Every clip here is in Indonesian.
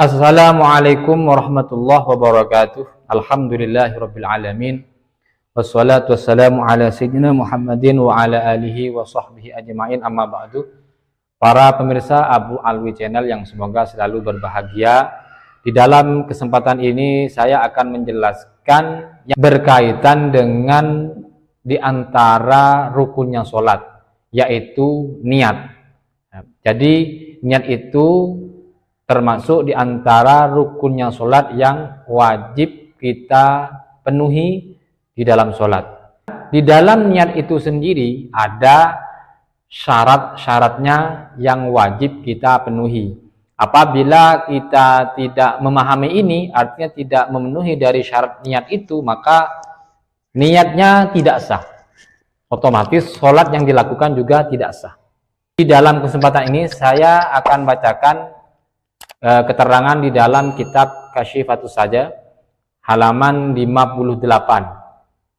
Assalamualaikum warahmatullahi wabarakatuh. Alhamdulillahirabbil alamin. Wassalatu wassalamu ala sayyidina Muhammadin wa ala alihi wa sahbihi ajma'in, amma ba'du. Para pemirsa Abu Alwi Channel yang semoga selalu berbahagia. Di dalam kesempatan ini saya akan menjelaskan yang berkaitan dengan di antara rukunnya sholat, yaitu niat. Jadi niat itu termasuk di antara rukunnya sholat yang wajib kita penuhi di dalam sholat. Di dalam niat itu sendiri ada syarat-syaratnya yang wajib kita penuhi. Apabila kita tidak memahami ini, artinya tidak memenuhi dari syarat niat itu, maka niatnya tidak sah. Otomatis sholat yang dilakukan juga tidak sah. Di dalam kesempatan ini saya akan bacakan keterangan di dalam kitab Kasyifatus Saja halaman 58.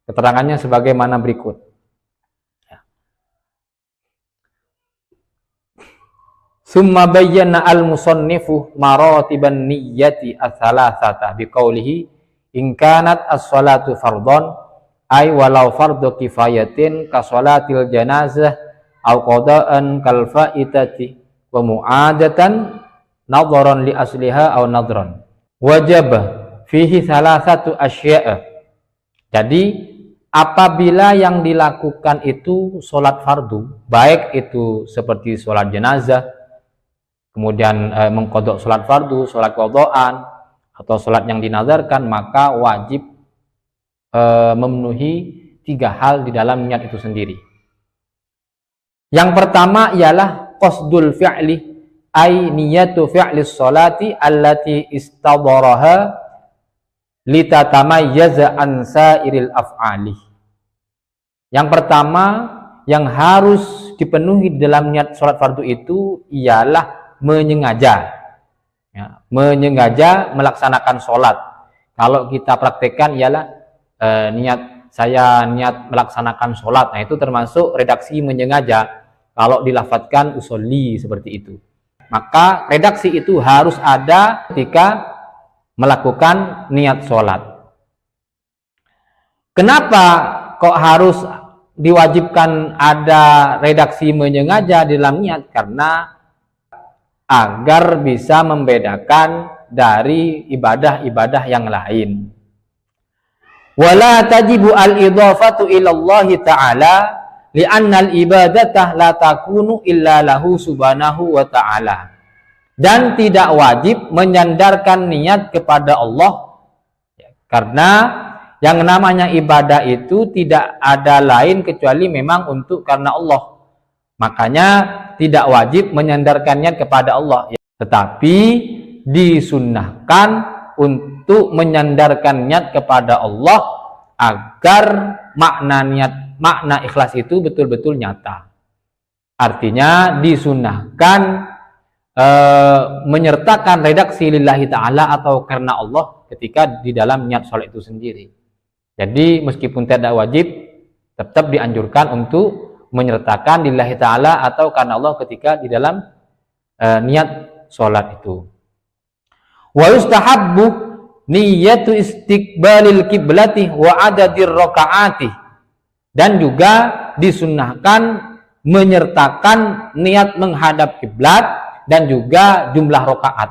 Keterangannya sebagaimana berikut. Summa bayyana al-musannifu maratiban niyyati ats-tsalatsata biqaulihi in kanat as-salatu fardhon ay walau fardhu kifayatin ka salatil janazah aw qada'an kal fa'itati wa mu'adatan nadharan li asliha aw nadran wajaba fihi salasatu asya'a. Jadi apabila yang dilakukan itu sholat fardu, baik itu seperti sholat jenazah, kemudian mengqadha sholat fardu, sholat qadhaan, atau sholat yang dinazarkan, maka wajib memenuhi 3 hal di dalam niat itu sendiri. Yang pertama ialah qasdul fi'li, ay niyatu fi'lis sholati allati istadaraha litatamayyaza an sairil af'ali. Yang pertama yang harus dipenuhi dalam niat sholat fardu itu ialah menyengaja, ya, menyengaja melaksanakan sholat. Kalau kita praktekkan ialah niat melaksanakan sholat, nah itu termasuk redaksi menyengaja. Kalau dilafadzkan usolli seperti itu, maka redaksi itu harus ada ketika melakukan niat sholat. Kenapa kok harus diwajibkan ada redaksi menyengaja di dalam niat? Karena agar bisa membedakan dari ibadah-ibadah yang lain. Wala tajibu al-idhafatu ilallahi ta'ala li'anna al-ibadatah la takunu illa lahu subhanahu wa ta'ala. Dan tidak wajib menyandarkan niat kepada Allah, karena yang namanya ibadah itu tidak ada lain kecuali memang untuk karena Allah. Makanya tidak wajib menyandarkan niat kepada Allah, tetapi disunnahkan untuk menyandarkan niat kepada Allah agar makna ikhlas itu betul-betul nyata. Artinya disunnahkan menyertakan redaksi lillahi ta'ala atau karena Allah ketika di dalam niat sholat itu sendiri. Jadi meskipun tidak wajib, tetap dianjurkan untuk menyertakan lillahi ta'ala atau karena Allah ketika di dalam niat sholat itu. Wa yustahabbu niyatu istiqbalil kiblati wa adadir rakaati. Dan juga disunnahkan menyertakan niat menghadap kiblat dan juga jumlah rakaat.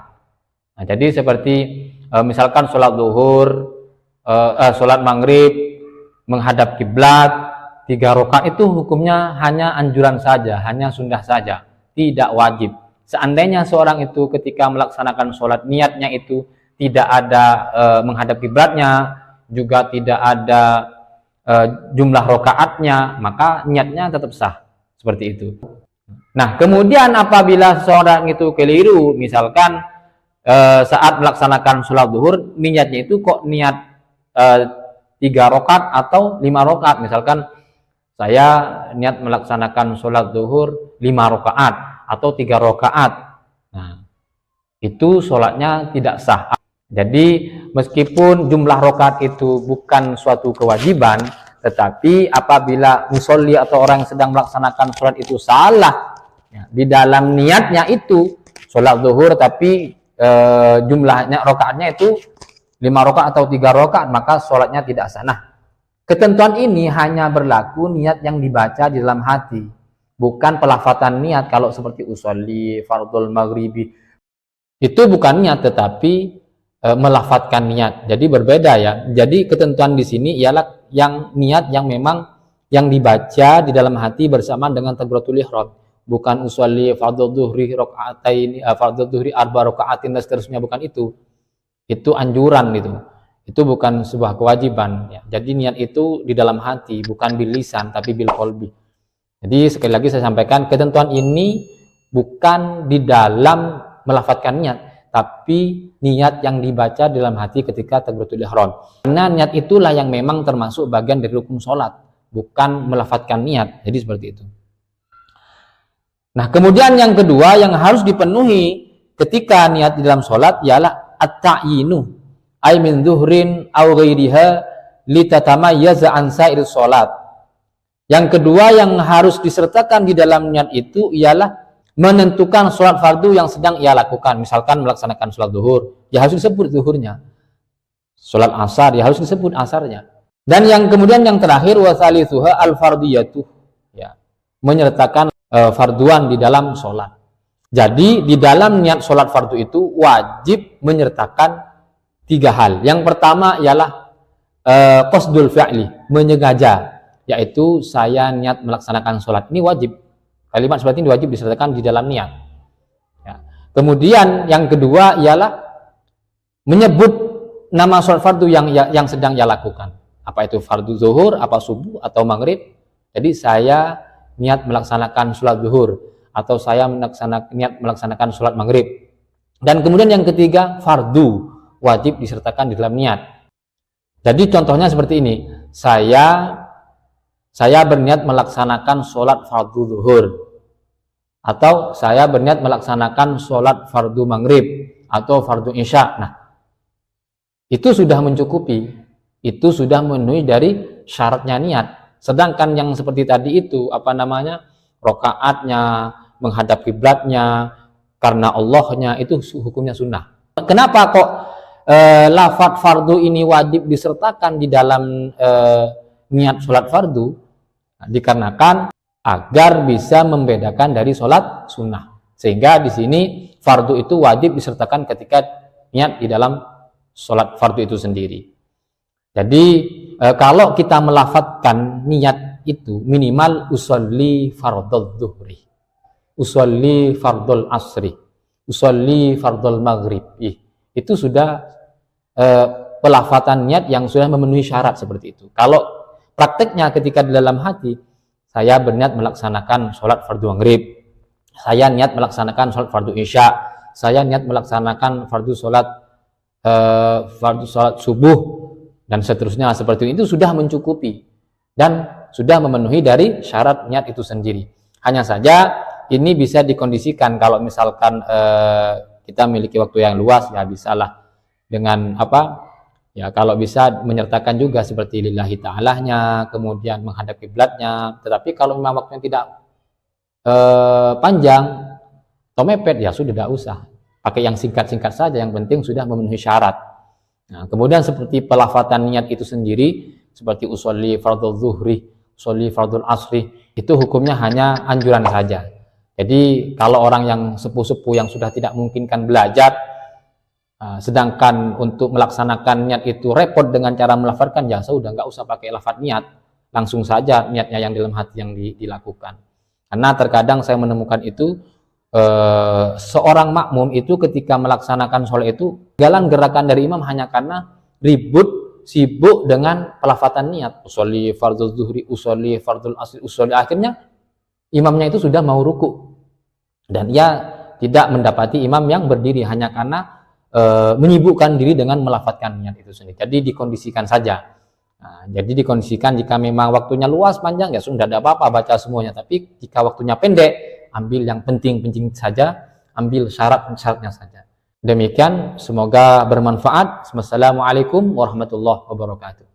Nah, jadi seperti misalkan sholat zuhur, sholat maghrib menghadap kiblat 3 rakaat, itu hukumnya hanya anjuran saja, hanya sunnah saja, tidak wajib. Seandainya seorang itu ketika melaksanakan sholat niatnya itu tidak ada menghadap kiblatnya, juga tidak ada jumlah rakaatnya, maka niatnya tetap sah seperti itu. Nah, kemudian apabila seorang itu keliru, misalkan saat melaksanakan sholat zuhur, niatnya itu kok niat 3 rakaat atau 5 rakaat. Misalkan saya niat melaksanakan sholat zuhur 5 rakaat atau 3 rakaat. Nah, itu sholatnya tidak sah. Jadi meskipun jumlah rakaat itu bukan suatu kewajiban, tetapi apabila musolli atau orang yang sedang melaksanakan sholat itu salah, ya, di dalam niatnya itu sholat zuhur tapi jumlahnya rakaatnya itu 5 rakaat atau 3 rakaat, maka sholatnya tidak sah. Nah, ketentuan ini hanya berlaku niat yang dibaca di dalam hati, bukan pelafatan niat. Kalau seperti usolli fardhul maghribi, itu bukan niat tetapi melafatkan niat. Jadi berbeda ya. Jadi ketentuan di sini ialah yang niat yang memang yang dibaca di dalam hati bersamaan dengan takbiratul ihram. Bukan usolli fardhu dhuhri rakaatain, fardhu dhuhri arba rakaatin dan seterusnya, bukan itu. Itu anjuran gitu. Itu bukan sebuah kewajiban ya. Jadi niat itu di dalam hati, bukan bil lisan tapi bil qalbi. Jadi sekali lagi saya sampaikan, ketentuan ini bukan di dalam melafatkan niat, tapi niat yang dibaca dalam hati ketika takbiratul ihram. Karena niat itulah yang memang termasuk bagian dari rukun sholat, bukan melafatkan niat. Jadi seperti itu. Nah, kemudian yang kedua yang harus dipenuhi ketika niat di dalam sholat ialah at-ta'yinu, ay min zuhrin aw ghairiha litatamayyaza an sa'ir sholat. Yang kedua yang harus disertakan di dalam niat itu ialah menentukan sholat fardu yang sedang ia lakukan. Misalkan melaksanakan sholat zuhur, ya harus disebut zuhurnya. Sholat asar, ya harus disebut asarnya. Dan yang kemudian yang terakhir wasalithuha al-fardiyatuh, ya, menyertakan farduan di dalam sholat. Jadi di dalam niat sholat fardu itu wajib menyertakan 3 hal. Yang pertama ialah qasdul fi'li, menyengaja, yaitu saya niat melaksanakan sholat. Ini wajib. Kalimat seperti ini wajib disertakan di dalam niat. Ya. Kemudian yang kedua ialah menyebut nama sholat fardu yang sedang ia lakukan. Apa itu fardu zuhur, apa subuh atau maghrib. Jadi saya niat melaksanakan sholat zuhur, atau saya niat melaksanakan sholat maghrib. Dan kemudian yang ketiga, fardu, wajib disertakan di dalam niat. Jadi contohnya seperti ini, saya berniat melaksanakan sholat fardu zuhur, atau saya berniat melaksanakan sholat fardu maghrib atau fardu isya. Nah, itu sudah mencukupi, itu sudah memenuhi dari syaratnya niat. Sedangkan yang seperti tadi itu, rokaatnya, menghadap kiblatnya, karena Allahnya, itu hukumnya sunnah. Kenapa kok lafadz fardu ini wajib disertakan di dalam niat sholat fardu? Nah, dikarenakan agar bisa membedakan dari sholat sunnah. Sehingga di sini fardu itu wajib disertakan ketika niat di dalam sholat fardu itu sendiri. Jadi kalau kita melafatkan niat itu minimal usolli fardul zuhri, usolli fardul asri, usolli fardul maghrib, itu sudah pelafatan niat yang sudah memenuhi syarat seperti itu. Kalau prakteknya ketika di dalam hati, saya berniat melaksanakan sholat fardu maghrib, saya niat melaksanakan sholat fardu isya, saya niat melaksanakan fardu sholat subuh, dan seterusnya seperti itu sudah mencukupi dan sudah memenuhi dari syarat niat itu sendiri. Hanya saja ini bisa dikondisikan kalau misalkan kita memiliki waktu yang luas, ya bisalah dengan ya kalau bisa menyertakan juga seperti lillahi ta'alahnya, kemudian menghadap kiblatnya. Tetapi kalau memang waktunya tidak panjang atau mepet, ya sudah tidak usah, pakai yang singkat-singkat saja, yang penting sudah memenuhi syarat. Nah, kemudian seperti pelafatan niat itu sendiri, seperti usolli fardhu zuhri, usolli fardhu asri, itu hukumnya hanya anjuran saja. Jadi kalau orang yang sepuh-sepuh yang sudah tidak memungkinkan belajar, sedangkan untuk melaksanakan niat itu repot dengan cara melafatkan, ya sudah nggak usah pakai lafaz niat, langsung saja niatnya yang dalam hati yang dilakukan. Karena terkadang saya menemukan itu seorang makmum itu ketika melaksanakan sholat itu jalan gerakan dari imam hanya karena sibuk dengan pelafatan niat, usolli fardhu zuhri, usolli fardhu asri, usolli, akhirnya imamnya itu sudah mau ruku dan ia tidak mendapati imam yang berdiri hanya karena menyibukkan diri dengan melafatkan niat itu sendiri. Jadi dikondisikan saja. Nah, jadi dikondisikan jika memang waktunya luas panjang, ya sudah tidak apa-apa baca semuanya, tapi jika waktunya pendek, ambil yang penting-penting saja, ambil syarat-syaratnya saja. Demikian, semoga bermanfaat. Wassalamualaikum warahmatullahi wabarakatuh.